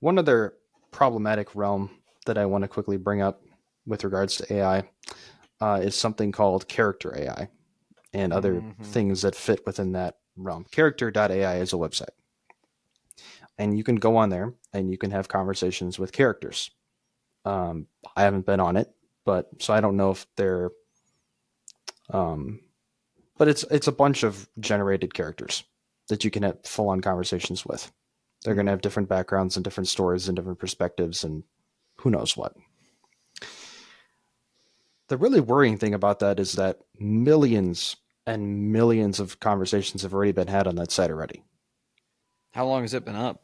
One other problematic realm that I want to quickly bring up with regards to AI is something called Character.AI and other Hmm. things that fit within that realm. Character.AI is a website, and you can go on there and you can have conversations with characters. I haven't been on it, but so I don't know if they're, um, but it's a bunch of generated characters that you can have full on conversations with. They're going to Hmm. have different backgrounds and different stories and different perspectives and who knows what. The really worrying thing about that is that millions and millions of conversations have already been had on that site already. How long has it been up?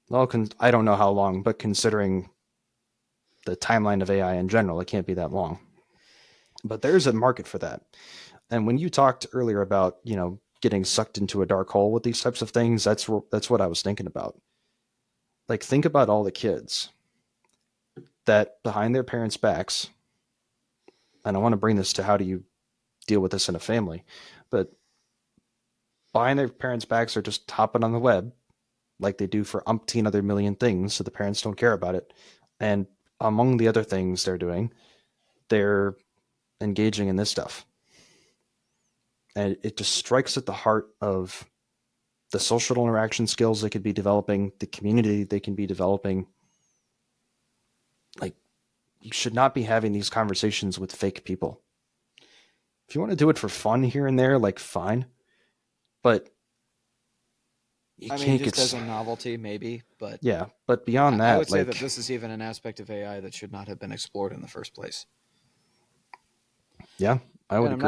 Well, I don't know how long, but considering the timeline of AI in general, it can't be that long. But there's a market for that. And when you talked earlier about, getting sucked into a dark hole with these types of things, that's what I was thinking about. Like, think about all the kids that behind their parents' backs, and I want to bring this to how do you deal with this in a family, but behind their parents' backs are just hopping on the web like they do for umpteen other million things, so the parents don't care about it. And among the other things they're doing, they're engaging in this stuff. And it just strikes at the heart of the social interaction skills they could be developing, the community they can be developing. Like, you should not be having these conversations with fake people. If you want to do it for fun here and there, like, fine. But you I mean, can't just as get, a novelty, maybe, but yeah. But beyond I would that, say that like, this is even an aspect of AI that should not have been explored in the first place. yeah, I And would agree.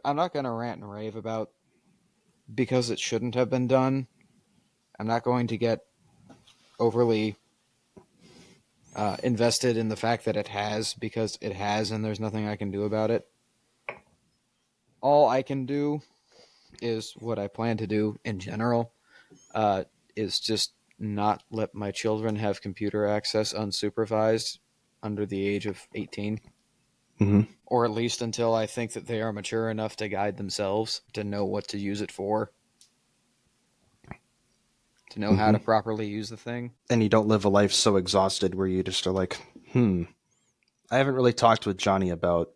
I'm not going to rant and rave about because it shouldn't have been done. I'm not going to get overly invested in the fact that it has because it has and there's nothing I can do about it. All I can do is what I plan to do in general, uh, is just not let my children have computer access unsupervised under the age of 18, Mm-hmm. or at least until I think that they are mature enough to guide themselves, to know what to use it for, to know how Mm-hmm. to properly use the thing. And you don't live a life so exhausted where you just are like, I haven't really talked with Johnny about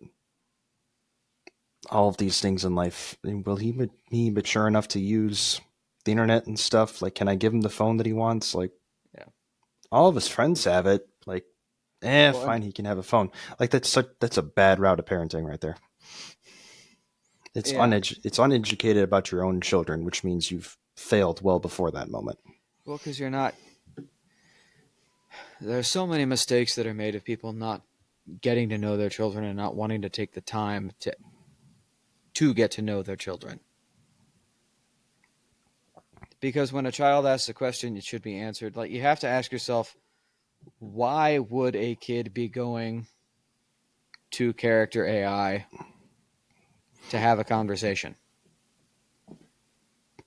all of these things in life. Will he be mature enough to use the internet and stuff? Like, can I give him the phone that he wants? Like, Yeah. all of his friends have it. Like, Well, and fine, he can have a phone. Like, that's a bad route of parenting right there. yeah. It's uneducated about your own children, which means you've failed well before that moment. Well, because you're not. There's so many mistakes that are made of people not getting to know their children and not wanting to take the time to get to know their children. Because when a child asks a question, it should be answered. Like, you have to ask yourself, why would a kid be going to character AI to have a conversation?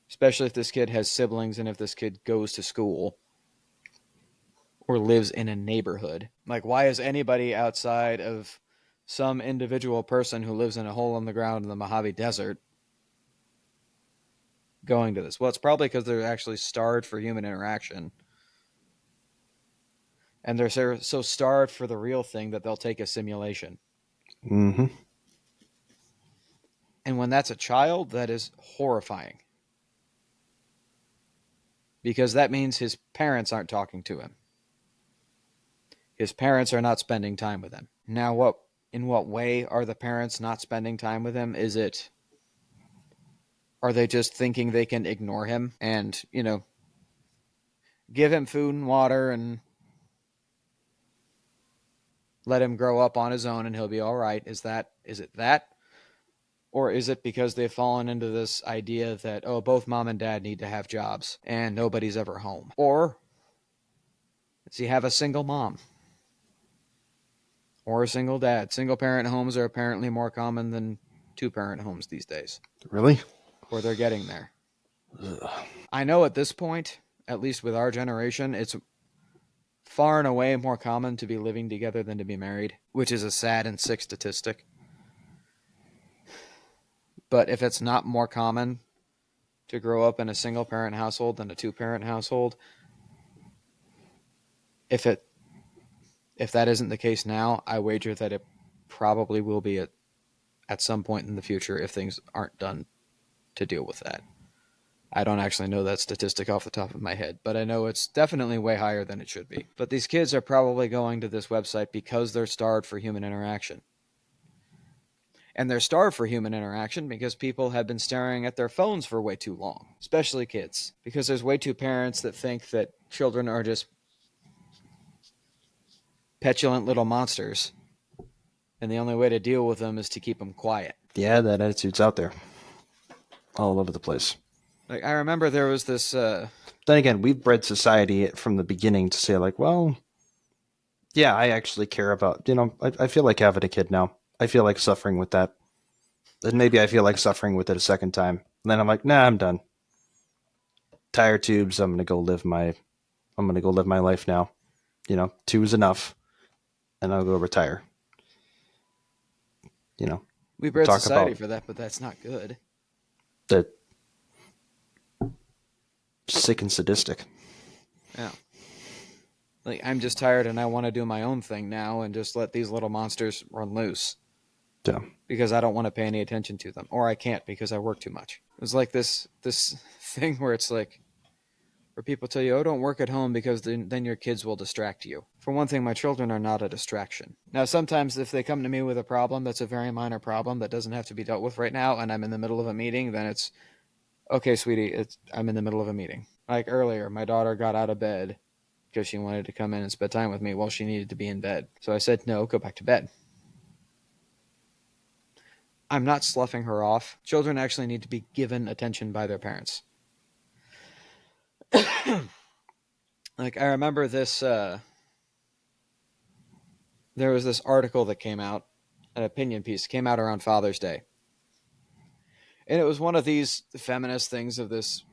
Especially if this kid has siblings and if this kid goes to school or lives in a neighborhood. Like, why is anybody outside of some individual person who lives in a hole in the ground in the Mojave Desert going to this? Well, it's probably because they're actually starved for human interaction. And they're so starved for the real thing that they'll take a simulation. Mm-hmm. And when that's a child, that is horrifying because that means his parents aren't talking to him. His parents are not spending time with him. Now, in what way are the parents not spending time with him? Are they just thinking they can ignore him and, give him food and water and let him grow up on his own and he'll be all right? Is it that? Or is it because they've fallen into this idea that, oh, both mom and dad need to have jobs and nobody's ever home? Or does he have a single mom or a single dad? Single parent homes are apparently more common than two parent homes these days, Really? or they're getting there. Ugh. I know at this point, at least with our generation, it's far and away more common to be living together than to be married, which is a sad and sick statistic. But if it's not more common to grow up in a single parent household than a two parent household, If it if that isn't the case now, I wager that it probably will be at some point in the future if things aren't done to deal with that. I don't actually know that statistic off the top of my head, but I know it's definitely way higher than it should be. But these kids are probably going to this website because they're starved for human interaction. And they're starved for human interaction because people have been staring at their phones for way too long, especially kids, because there's way too parents that think that children are just petulant little monsters, and the only way to deal with them is to keep them quiet. Yeah, that attitude's out there all over the place. Like I remember there was this. Then again, we've bred society from the beginning to say, like, well, yeah, I actually care about, I feel like having a kid now. I feel like suffering with that. And maybe I feel like suffering with it a second time. And then I'm like, nah, I'm done. Tire tubes, I'm gonna go live my life now. Two is enough, and I'll go retire. You know, We bred talk society about for that, but that's not good. the sick and sadistic. Yeah. Like I'm just tired and I want to do my own thing now and just let these little monsters run loose Yeah. because I don't want to pay any attention to them, or I can't because I work too much. It's like this thing where it's like where people tell you, "Oh, don't work at home because then your kids will distract you." For one thing, my children are not a distraction. Now, sometimes if they come to me with a problem that's a very minor problem that doesn't have to be dealt with right now, and I'm in the middle of a meeting, then it's okay, sweetie. I'm in the middle of a meeting. Like earlier, my daughter got out of bed because she wanted to come in and spend time with me while she needed to be in bed. So I said, no, go back to bed. I'm not sloughing her off. Children actually need to be given attention by their parents. Like I remember this. There was this article that came out, an opinion piece came out around Father's Day, and it was one of these feminist things of this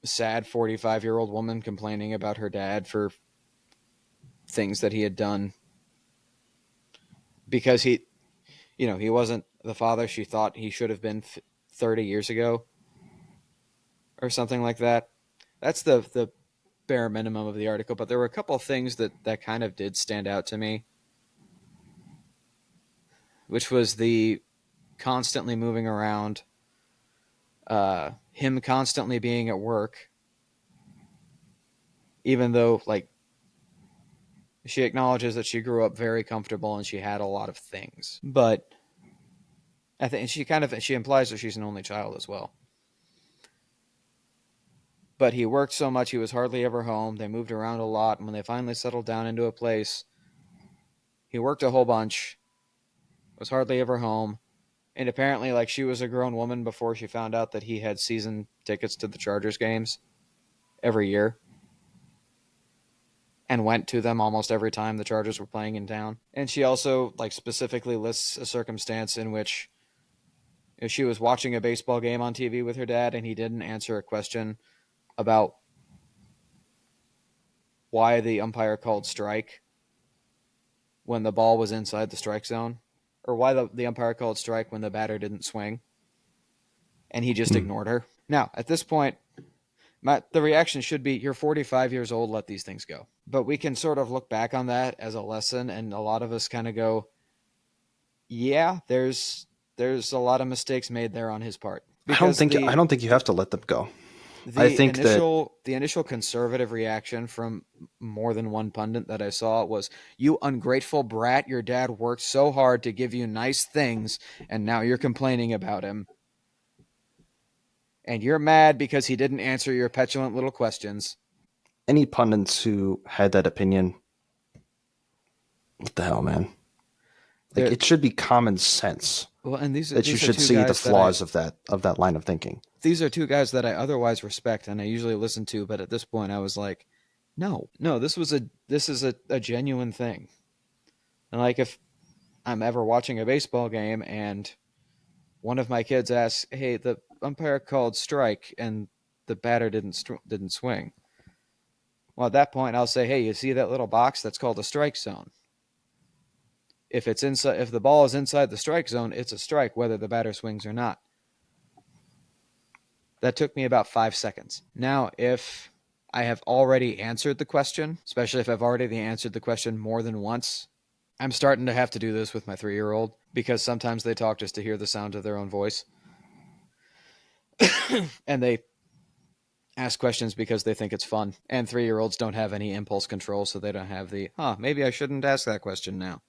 sad 45-year-old woman complaining about her dad for things that he had done because he wasn't the father she thought he should have been 30 years ago or something like that. That's the bare minimum of the article, but there were a couple of things that kind of did stand out to me, which was the constantly moving around, him constantly being at work, even though like she acknowledges that she grew up very comfortable and she had a lot of things, but I think she implies that she's an only child as well. But he worked so much he was hardly ever home. They moved around a lot, and when they finally settled down into a place, he worked a whole bunch, was hardly ever home, and apparently like she was a grown woman before she found out that he had season tickets to the Chargers games every year and went to them almost every time the Chargers were playing in town. And she also like specifically lists a circumstance in which she was watching a baseball game on TV with her dad and he didn't answer a question about why the umpire called strike when the ball was inside the strike zone, or why the umpire called strike when the batter didn't swing, and he just Hmm. ignored her. Now, at this point, the reaction should be, you're 45 years old, let these things go. But we can sort of look back on that as a lesson, and a lot of us kind of go, yeah, there's a lot of mistakes made there on his part. Because I don't think you have to let them go. I the think that initial the initial conservative reaction from more than one pundit that I saw was, "You ungrateful brat! Your dad worked so hard to give you nice things, and now you're complaining about him, and you're mad because he didn't answer your petulant little questions." any pundits who had that opinion, what the hell, man? Like There, it should be common sense well, and that you these are should two see the guys that I flaws of that line of thinking. these are two guys that I otherwise respect and I usually listen to, but at this point I was like, no, no, this is a genuine thing, and like if I'm ever watching a baseball game and one of my kids asks, "Hey, the umpire called strike and the batter didn't swing." Well, at that point, I'll say, "Hey, you see that little box? That's called a strike zone. If the ball is inside the strike zone, it's a strike, whether the batter swings or not." That took me about 5 seconds. Now, if I have already answered the question, especially if I've already answered the question more than once. I'm starting to have to do this with my 3-year-old because sometimes they talk just to hear the sound of their own voice. And they ask questions because they think it's fun. And 3-year-olds don't have any impulse control, so they don't have the, maybe I shouldn't ask that question now.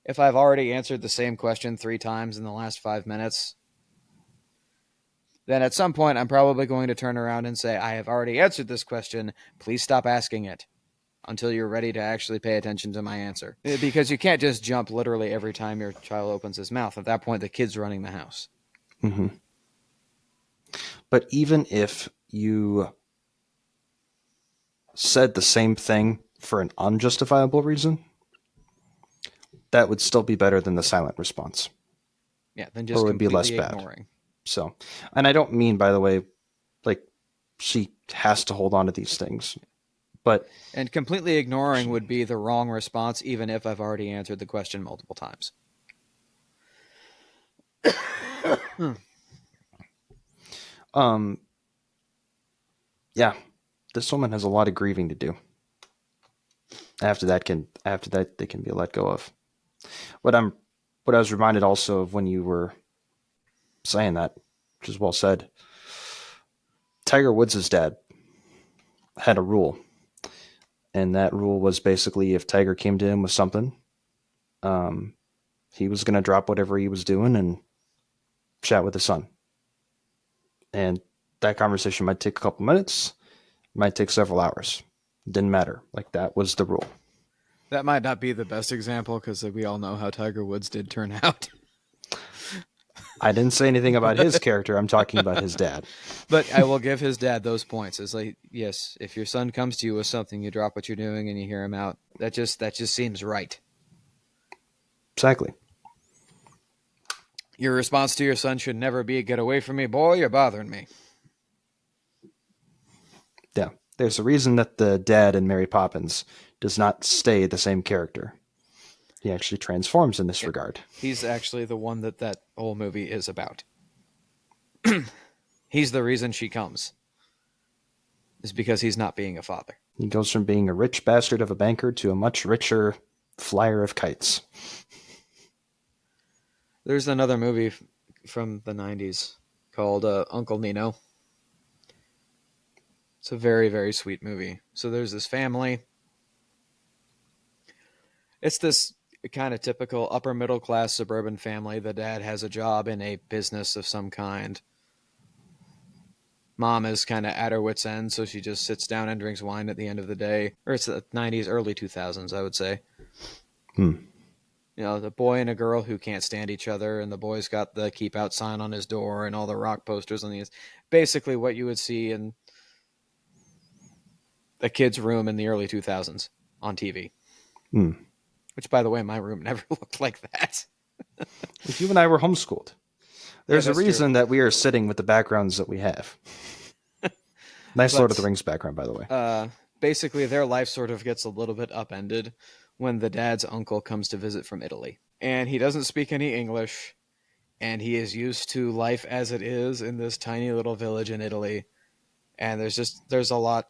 If I've already answered the same question 3 times in the last 5 minutes, then at some point I'm probably going to turn around and say, I have already answered this question. Please stop asking it until you're ready to actually pay attention to my answer. Because you can't just jump literally every time your child opens his mouth. At that point, the kid's running the house. Mm-hmm. But even if you said the same thing for an unjustifiable reason, that would still be better than the silent response. Yeah, then Or just would be less completely bad. ignoring. So, and I don't mean, by the way, like she has to hold on to these things, but And completely ignoring would be the wrong response, even if I've already answered the question multiple times. um, yeah, this woman has a lot of grieving to do. After that they can be let go of. What I'm what I was reminded also of when you were saying that, which is well said. Tiger Woods' dad had a rule, and that rule was basically if Tiger came to him with something, um, he was going to drop whatever he was doing and chat with his son. And that conversation might take a couple minutes, might take several hours. Didn't matter. Like that was the rule. That might not be the best example because we all know how Tiger Woods did turn out. I didn't say anything about his character. I'm talking about his dad. But I will give his dad those points. It's like, yes, if your son comes to you with something, you drop what you're doing and you hear him out. That just seems right. Exactly. Your response to your son should never be, "Get away from me, boy, you're bothering me." Yeah. There's a reason that the dad in Mary Poppins does not stay the same character. He actually transforms in this Yeah. regard. He's actually the one that whole movie is about. He's the reason she comes. Is because he's not being a father. He goes from being a rich bastard of a banker to a much richer flyer of kites. There's another movie from the 90s called Uncle Nino. It's a very, very sweet movie. So there's this family. It's this kind of typical upper middle class suburban family. The dad has a job in a business of some kind. Mom is kind of at her wit's end, so she just sits down and drinks wine at the end of the day. Or it's the 90s, early 2000s, I would say. Hmm. You know, the boy and a girl who can't stand each other, and the boy's got the keep out sign on his door and all the rock posters on these. Basically, what you would see in a kid's room in the early 2000s on TV. Hmm. Which, by the way, my room never looked like that. You and I were homeschooled. Yeah, There's a that's true. reason that we are sitting with the backgrounds that we have. Nice Lord of the But Rings background, by the way. basically, their life sort of gets a little bit upended when the dad's uncle comes to visit from Italy. And he doesn't speak any English, and he is used to life as it is in this tiny little village in Italy. And there's a lot.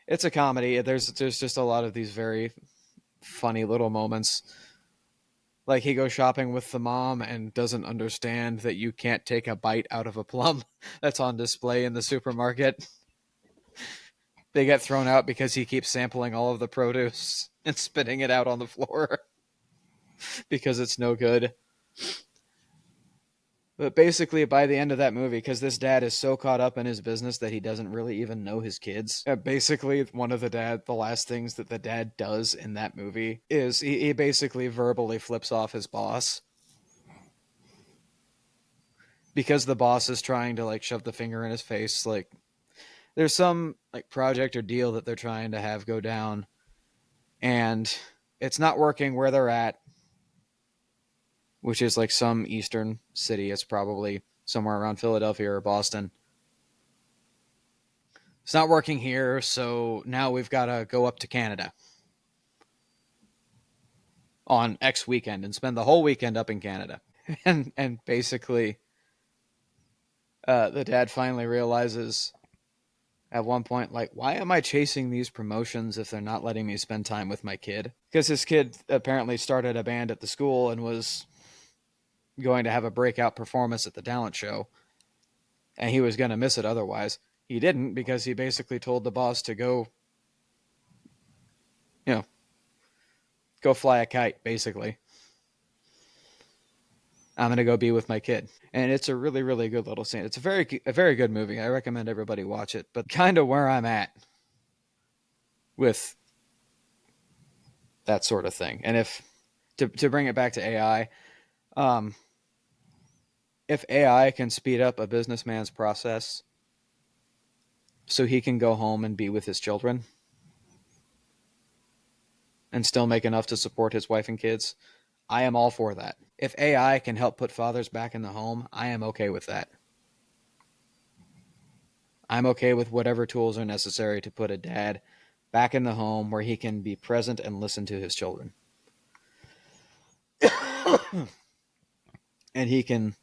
It's a comedy. There's just a lot of these very funny little moments. Like he goes shopping with the mom and doesn't understand that you can't take a bite out of a plum that's on display in the supermarket. They get thrown out because he keeps sampling all of the produce and spitting it out on the floor because it's no good. But basically, by the end of that movie, because this dad is so caught up in his business that he doesn't really even know his kids. Basically, the last things that the dad does in that movie is he basically verbally flips off his boss because the boss is trying to like shove the finger in his face. Like, there's some like project or deal that they're trying to have go down, and it's not working where they're at, which is like some eastern city. It's probably somewhere around Philadelphia or Boston. It's not working here, so now we've got to go up to Canada on X weekend and spend the whole weekend up in Canada. And basically, the dad finally realizes at one point, like, why am I chasing these promotions if they're not letting me spend time with my kid? Because his kid apparently started a band at the school and was going to have a breakout performance at the talent show, and he was going to miss it otherwise. He didn't because he basically told the boss to go, you know, go fly a kite, basically. I'm going to go be with my kid. And it's a really, really good little scene. It's a very good movie. I recommend everybody watch it. But kind of where I'm at with that sort of thing. And if to bring it back to AI, um, if AI can speed up a businessman's process so he can go home and be with his children and still make enough to support his wife and kids, I am all for that. If AI can help put fathers back in the home, I am okay with that. I'm okay with whatever tools are necessary to put a dad back in the home where he can be present and listen to his children. And he can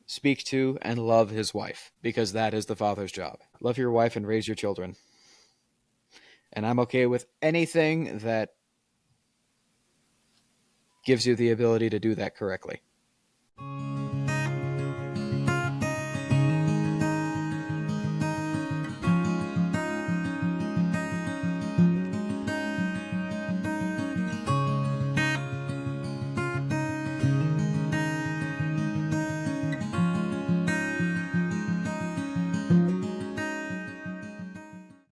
speak to and love his wife because that is the father's job. Love your wife and raise your children. And I'm okay with anything that gives you the ability to do that correctly.